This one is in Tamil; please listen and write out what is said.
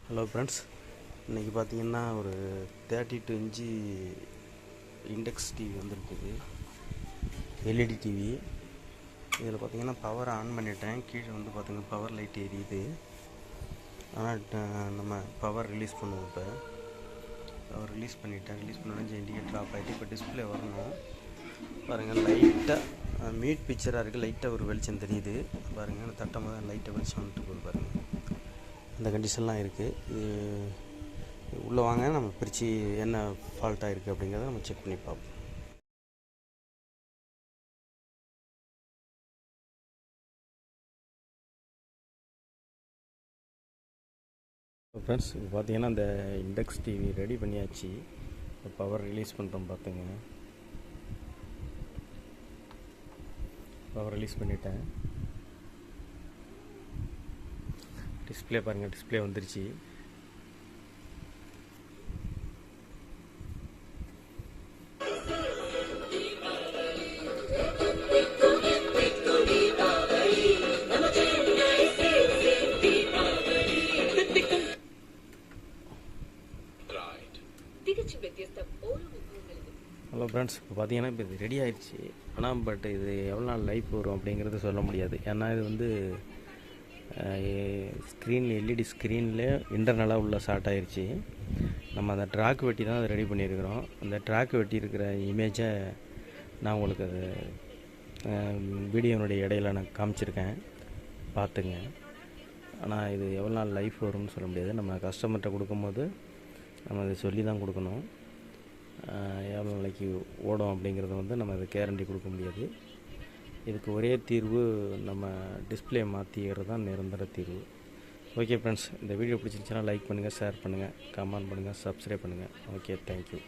ஹலோ ஃப்ரெண்ட்ஸ், இன்றைக்கி பார்த்தீங்கன்னா ஒரு 32 இன்ச்சு இண்டெக்ஸ் டிவி வந்துருக்குது, எல்இடி டிவி. இதில் பார்த்தீங்கன்னா பவர் ஆன் பண்ணிட்டேன். கீழே வந்து பார்த்தீங்கன்னா பவர் லைட் எரியுது. ஆனால் நம்ம பவர் ரிலீஸ் பண்ணுவோம். இப்போ பவர் ரிலீஸ் பண்ணோடனே இண்டிகேட்டர் ஆஃப் ஆகிட்டு இப்போ டிஸ்பிளே வரணும். பாருங்கள், லைட்டாக மீட் பிக்சராக இருக்குது. லைட்டாக ஒரு வெளிச்சம் தெரியுது பாருங்கள். தட்டும் போது லைட்டாக வெளிச்சம் வந்துட்டு போகுது பாருங்கள். இந்த கண்டிஷன்லாம் இருக்குது. இது உள்ளே வாங்க, நம்ம பிரித்து என்ன ஃபால்ட்டாக இருக்குது அப்படிங்கிறத நம்ம செக் பண்ணி பார்ப்போம். ஃப்ரெண்ட்ஸ், இப்போ பார்த்தீங்கன்னா இந்த இண்டெக்ஸ் டிவி ரெடி பண்ணியாச்சு. இப்போ பவர் ரிலீஸ் பண்ணுறோம் பார்த்துங்க. பவர் ரிலீஸ் பண்ணிட்டேன். டிஸ்பிளே பாருங்கள், டிஸ்பிளே வந்துருச்சு. ஹலோ ஃப்ரெண்ட்ஸ், இப்போ பார்த்தீங்கன்னா இப்போ இது ரெடி ஆகிடுச்சு. ஆனால் இது எவ்வளோ நாள் லைஃப் வரும் அப்படிங்கிறது சொல்ல முடியாது. ஏன்னா இது வந்து ஸ்க்ரீன் எல்இடி ஸ்க்ரீனில் இன்டர்னலாக உள்ள ஷார்ட் ஆகிடுச்சு. நம்ம அந்த ட்ராக் வெட்டி தான் அதை ரெடி பண்ணியிருக்கிறோம். அந்த ட்ராக் வெட்டி இருக்கிற இமேஜை நான் உங்களுக்கு அது வீடியோனுடைய இடையில நான் காமிச்சிருக்கேன், பார்த்துங்க. ஆனால் இது எவ்வளோ நாள் லைஃப் வரும்னு சொல்ல முடியாது. நம்ம கஸ்டமர்கிட்ட கொடுக்கும்போது நம்ம அதை சொல்லி தான் கொடுக்கணும். எவ்வளோ நாளைக்கு ஓடும் அப்படிங்கிறத வந்து நம்ம அதை கேரண்டி கொடுக்க முடியாது. இதுக்கு ஒரே தீர்வு நம்ம டிஸ்பிளே மாற்றிக்கிறது தான் நிரந்தர தீர்வு. ஓகே ஃப்ரெண்ட்ஸ், இந்த வீடியோ பிடிச்சிருந்துச்சுன்னா லைக் பண்ணுங்கள், ஷேர் பண்ணுங்கள், கமெண்ட் பண்ணுங்கள், சப்ஸ்கிரைப் பண்ணுங்கள். Okay, thank you.